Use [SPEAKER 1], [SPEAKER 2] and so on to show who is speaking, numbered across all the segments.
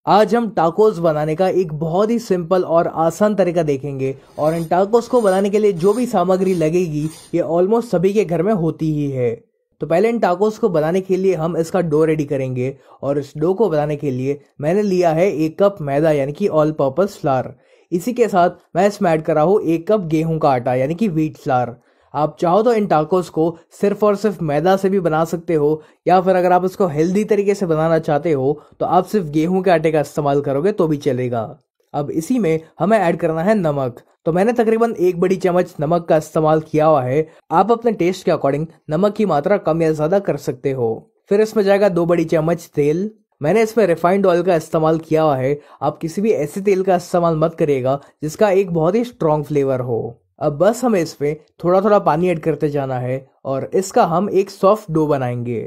[SPEAKER 1] आज हम टाकोस बनाने का एक बहुत ही सिंपल और आसान तरीका देखेंगे और इन टाकोस को बनाने के लिए जो भी सामग्री लगेगी ये ऑलमोस्ट सभी के घर में होती ही है। तो पहले इन टाकोस को बनाने के लिए हम इसका डो रेडी करेंगे और इस डो को बनाने के लिए मैंने लिया है 1 कप मैदा यानी कि ऑल पर्पस फ्लावर। इसी के साथ मैं इसमें ऐड कर रहा हूँ 1 कप गेहूं का आटा यानी कि व्हीट फ्लावर। आप चाहो तो इन टाकोस को सिर्फ और सिर्फ मैदा से भी बना सकते हो या फिर अगर आप इसको हेल्दी तरीके से बनाना चाहते हो तो आप सिर्फ गेहूं के आटे का इस्तेमाल करोगे तो भी चलेगा। अब इसी में हमें ऐड करना है नमक। तो मैंने तकरीबन 1 बड़ी चम्मच नमक का इस्तेमाल किया हुआ है। आप अपने टेस्ट के अकॉर्डिंग नमक की मात्रा कम या ज्यादा कर सकते हो। फिर इसमें जाएगा 2 बड़ी चम्मच तेल। मैंने इसमें रिफाइंड ऑयल का इस्तेमाल किया हुआ है। आप किसी भी ऐसे तेल का इस्तेमाल मत करिएगा जिसका एक बहुत ही स्ट्रॉन्ग फ्लेवर हो। अब बस हमें इसमें थोड़ा थोड़ा पानी ऐड करते जाना है और इसका हम एक सॉफ्ट डो बनाएंगे।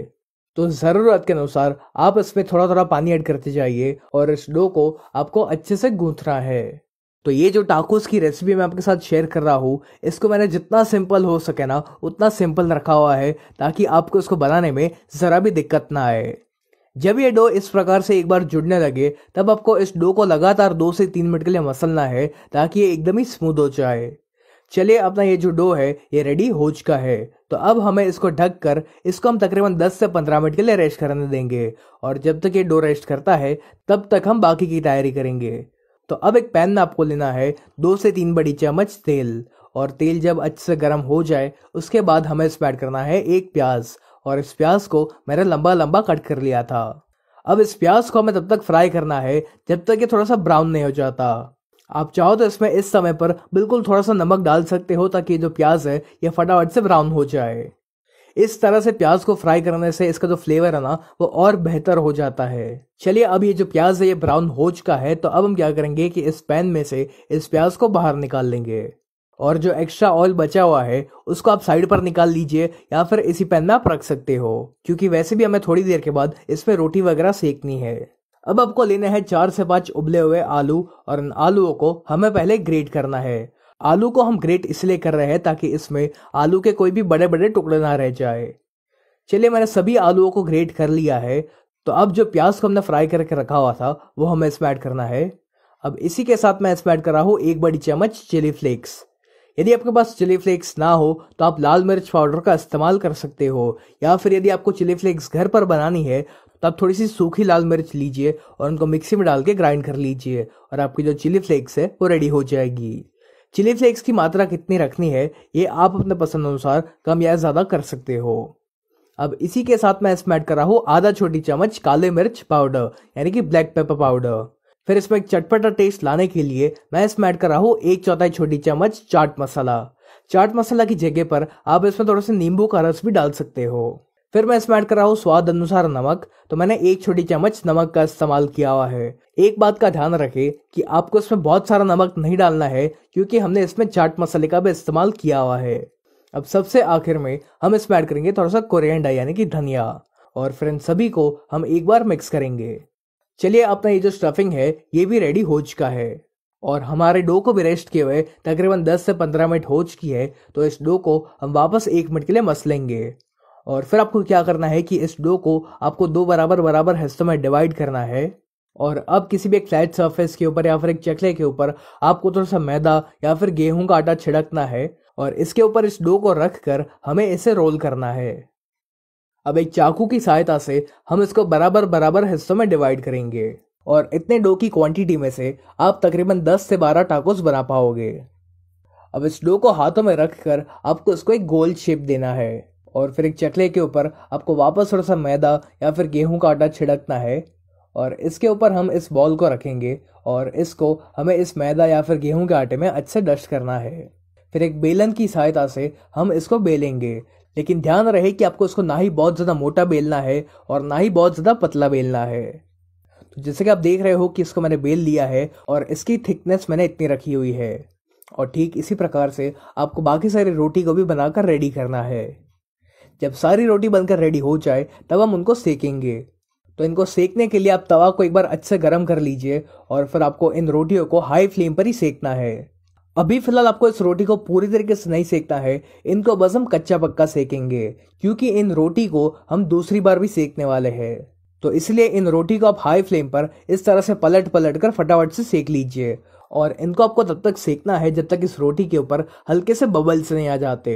[SPEAKER 1] तो ज़रूरत के अनुसार आप इसमें थोड़ा थोड़ा पानी ऐड करते जाइए और इस डो को आपको अच्छे से गूंथना है। तो ये जो टाकोस की रेसिपी मैं आपके साथ शेयर कर रहा हूँ इसको मैंने जितना सिंपल हो सके ना उतना सिंपल रखा हुआ है ताकि आपको इसको बनाने में ज़रा भी दिक्कत ना आए। जब ये डो इस प्रकार से एक बार जुड़ने लगे तब आपको इस डो को लगातार 2 से 3 मिनट के लिए मसलना है ताकि ये एकदम ही स्मूथ हो जाए। चलिए अपना ये जो डो है ये रेडी हो चुका है। तो अब हमें इसको ढक कर इसको हम तकरीबन 10 से 15 मिनट के लिए रेस्ट करने देंगे और जब तक ये डो रेस्ट करता है तब तक हम बाकी की तैयारी करेंगे। तो अब एक पैन में आपको लेना है 2 से 3 बड़ी चम्मच तेल और तेल जब अच्छे से गर्म हो जाए उसके बाद हमें इसमें ऐड करना है 1 प्याज और इस प्याज को मैंने लंबा लंबा कट कर लिया था। अब इस प्याज को हमें तब तक फ्राई करना है जब तक ये थोड़ा सा ब्राउन नहीं हो जाता। आप चाहो तो इसमें इस समय पर बिल्कुल थोड़ा सा नमक डाल सकते हो ताकि जो प्याज है ये फटाफट से ब्राउन हो जाए। इस तरह से प्याज को फ्राई करने से इसका जो फ्लेवर है ना वो और बेहतर हो जाता है। चलिए अब ये जो प्याज है ये ब्राउन हो चुका है तो अब हम क्या करेंगे कि इस पैन में से इस प्याज को बाहर निकाल लेंगे और जो एक्स्ट्रा ऑयल बचा हुआ है उसको आप साइड पर निकाल लीजिए या फिर इसी पैन में आप रख सकते हो क्योंकि वैसे भी हमें थोड़ी देर के बाद इसमें रोटी वगैरह सेकनी है। अब आपको लेने हैं 4 से 5 उबले हुए आलू और इन आलूओं को हमें पहले ग्रेट करना है। आलू को हम ग्रेट इसलिए कर रहे हैं ताकि इसमें आलू के कोई भी बड़े बड़े टुकड़े ना रह जाए। चलिए मैंने सभी आलूओं को ग्रेट कर लिया है। तो अब जो प्याज को हमने फ्राई करके रखा हुआ था वो हमें इसमें ऐड करना है। अब इसी के साथ मैं इसमें ऐड कर रहा हूँ 1 बड़ी चम्मच चिली फ्लेक्स। यदि आपके पास चिली फ्लेक्स ना हो तो आप लाल मिर्च पाउडर का इस्तेमाल कर सकते हो या फिर यदि आपको चिली फ्लेक्स घर पर बनानी है तो आप थोड़ी सी सूखी लाल मिर्च लीजिए और उनको मिक्सी में डाल के ग्राइंड कर लीजिए और आपकी जो चिली फ्लेक्स है वो रेडी हो जाएगी। चिली फ्लेक्स की मात्रा कितनी रखनी है ये आप अपने पसंद अनुसार कम या ज़्यादा कर सकते हो। अब इसी के साथ मैं इसमें ऐड कर रहा हूँ आधा छोटी चम्मच काले मिर्च पाउडर यानी कि ब्लैक पेपर पाउडर। फिर इसमें एक चटपटा टेस्ट लाने के लिए मैं इसमें ऐड कर रहा हूँ 1/4 छोटी चम्मच चाट मसाला। चाट मसाला की जगह पर आप इसमें थोड़ा सा नींबू का रस भी डाल सकते हो। फिर मैं इसमें ऐड कर रहा हूँ स्वाद अनुसार नमक। तो मैंने 1 छोटी चम्मच नमक का इस्तेमाल किया हुआ है। एक बात का ध्यान रखें कि आपको इसमें बहुत सारा नमक नहीं डालना है क्योंकि हमने इसमें चाट मसाले का भी इस्तेमाल किया हुआ है। अब सबसे आखिर में हम इसमें ऐड करेंगे थोड़ा सा कोरिएंडर यानी कि धनिया और फिर इन सभी को हम एक बार मिक्स करेंगे। चलिए अपना ये जो स्टफिंग है ये भी रेडी हो चुका है और हमारे डो को भी रेस्ट किए हुए तकरीबन 10 से 15 मिनट हो चुकी है। तो इस डो को हम वापस 1 मिनट के लिए मसलेंगे और फिर आपको क्या करना है कि इस डो को आपको 2 बराबर हिस्सों में डिवाइड करना है और अब किसी भी एक फ्लैट सरफेस के ऊपर या फिर एक चकले के ऊपर आपको थोड़ा सा मैदा या फिर गेहूं का आटा छिड़कना है और इसके ऊपर इस डो को रख कर हमें इसे रोल करना है। अब एक चाकू की सहायता से हम इसको बराबर हिस्सों में डिवाइड करेंगे और इतने डो की क्वांटिटी में से आप तकरीबन 10 से 12 टाकोस बना पाओगे। अब इस डो को हाथों में रखकर आपको इसको एक गोल शेप देना है और फिर एक चकले के ऊपर आपको वापस थोड़ा सा मैदा या फिर गेहूं का आटा छिड़कना है और इसके ऊपर हम इस बॉल को रखेंगे और इसको हमें इस मैदा या फिर गेहूं के आटे में अच्छे से डस्ट करना है। फिर एक बेलन की सहायता से हम इसको बेलेंगे लेकिन ध्यान रहे कि आपको इसको ना ही बहुत ज़्यादा मोटा बेलना है और ना ही बहुत ज़्यादा पतला बेलना है। तो जैसे कि आप देख रहे हो कि इसको मैंने बेल लिया है और इसकी थिकनेस मैंने इतनी रखी हुई है और ठीक इसी प्रकार से आपको बाकी सारी रोटी को भी बनाकर रेडी करना है। जब सारी रोटी बनकर रेडी हो जाए तब हम उनको सेकेंगे। तो इनको सेकने के लिए आप तवा को एक बार अच्छे से गर्म कर लीजिए और फिर आपको इन रोटियों को हाई फ्लेम पर ही सेकना है। अभी फिलहाल आपको इस रोटी को पूरी तरीके से नहीं सेकना है, इनको बस हम कच्चा पक्का सेकेंगे क्योंकि इन रोटी को हम दूसरी बार भी सेकने वाले हैं। तो इसलिए इन रोटी को आप हाई फ्लेम पर इस तरह से पलट पलट कर फटाफट से सेक लीजिए। और इनको आपको तब तक सेकना है जब तक इस रोटी के ऊपर हल्के से बबल्स नहीं आ जाते।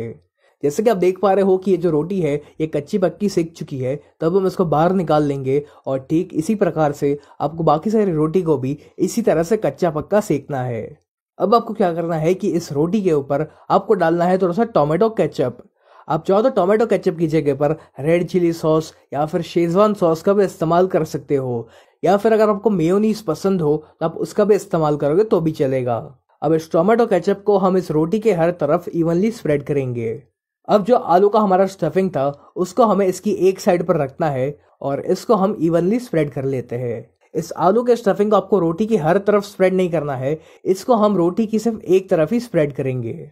[SPEAKER 1] जैसे कि आप देख पा रहे हो कि ये जो रोटी है ये कच्ची पक्की सेक चुकी है, तब हम इसको बाहर निकाल लेंगे। और ठीक इसी प्रकार से आपको बाकी सारी रोटी को भी इसी तरह से कच्चा पक्का सेकना है। अब आपको क्या करना है कि इस रोटी के ऊपर आपको डालना है थोड़ा सा टोमेटो केचप। आप चाहो तो टोमेटो केचप की जगह पर रेड चिली सॉस या फिर शेजवान सॉस का भी इस्तेमाल कर सकते हो, या फिर अगर आपको मेयोनीज पसंद हो तो आप उसका भी इस्तेमाल करोगे तो भी चलेगा। अब इस टोमेटो केचप को हम इस रोटी के हर तरफ इवनली स्प्रेड करेंगे। अब जो आलू का हमारा स्टफिंग था उसको हमें इसकी एक साइड पर रखना है और इसको हम इवनली स्प्रेड कर लेते हैं। इस आलू के स्टफिंग को आपको रोटी की हर तरफ स्प्रेड नहीं करना है, इसको हम रोटी की सिर्फ एक तरफ ही स्प्रेड करेंगे।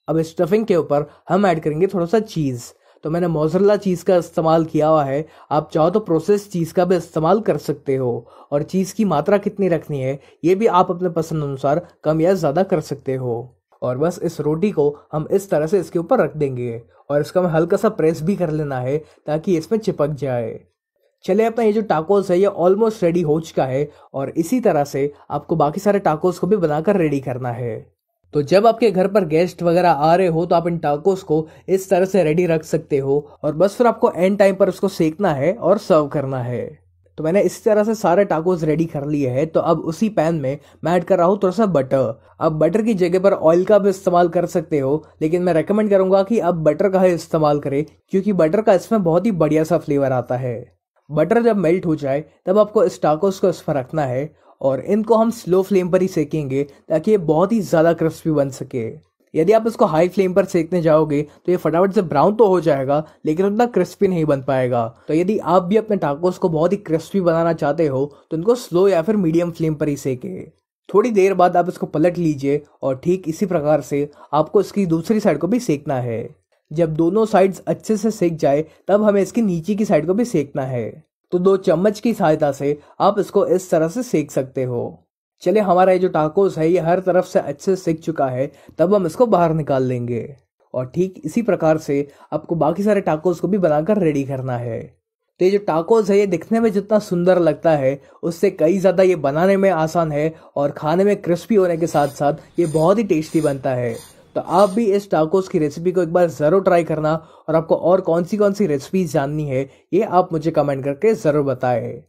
[SPEAKER 1] अब इस स्टफिंग के ऊपर हम ऐड करेंगे थोड़ा सा चीज़। तो मैंने मोज़रेला चीज़ का इस्तेमाल किया हुआ है, आप चाहो तो प्रोसेस चीज़ का भी इस्तेमाल कर सकते हो। और चीज़ की मात्रा कितनी रखनी है ये भी आप अपने पसंद अनुसार कम या ज़्यादा कर सकते हो। और बस इस रोटी को हम इस तरह से इसके ऊपर रख देंगे और इसका हमें हल्का सा प्रेस भी कर लेना है ताकि इसमें चिपक जाए। चलिए, अपना ये जो टाकोस है ये ऑलमोस्ट रेडी हो चुका है और इसी तरह से आपको बाकी सारे टाकोस को भी बनाकर रेडी करना है। तो जब आपके घर पर गेस्ट वगैरह आ रहे हो तो आप इन टाकोस को इस तरह से रेडी रख सकते हो और बस फिर आपको एंड टाइम पर उसको सेकना है और सर्व करना है। तो मैंने इस तरह से सारे टाकोस रेडी कर लिए हैं। तो अब उसी पैन में मैं ऐड कर रहा हूँ थोड़ा सा बटर। अब बटर की जगह पर ऑयल का भी इस्तेमाल कर सकते हो, लेकिन मैं रेकमेंड करूंगा कि अब बटर का ही इस्तेमाल करें क्योंकि बटर का इसमें बहुत ही बढ़िया सा फ्लेवर आता है। बटर जब मेल्ट हो जाए तब आपको इस टाकोस को इस पर रखना है और इनको हम स्लो फ्लेम पर ही सेकेंगे ताकि ये बहुत ही ज़्यादा क्रिस्पी बन सके। यदि आप इसको हाई फ्लेम पर सेकने जाओगे तो ये फटाफट से ब्राउन तो हो जाएगा लेकिन उतना क्रिस्पी नहीं बन पाएगा। तो यदि आप भी अपने टाकोस को बहुत ही क्रिस्पी बनाना चाहते हो तो इनको स्लो या फिर मीडियम फ्लेम पर ही सेके। थोड़ी देर बाद आप इसको पलट लीजिए और ठीक इसी प्रकार से आपको इसकी दूसरी साइड को भी सेकना है। जब दोनों साइड्स अच्छे से सेक जाए तब हमें इसकी नीचे की साइड को भी सेकना है। तो 2 चम्मच की सहायता से आप इसको इस तरह से सेक सकते हो। चलिए, हमारा ये जो टाकोस है ये हर तरफ से अच्छे से सेक चुका है, तब हम इसको बाहर निकाल लेंगे। और ठीक इसी प्रकार से आपको बाकी सारे टाकोस को भी बनाकर रेडी करना है। तो ये जो टाकोस है ये दिखने में जितना सुंदर लगता है उससे कई ज़्यादा ये बनाने में आसान है और खाने में क्रिस्पी होने के साथ साथ ये बहुत ही टेस्टी बनता है। तो आप भी इस टाकोस की रेसिपी को एक बार ज़रूर ट्राई करना और आपको और कौन सी रेसिपीज जाननी है ये आप मुझे कमेंट करके ज़रूर बताएं।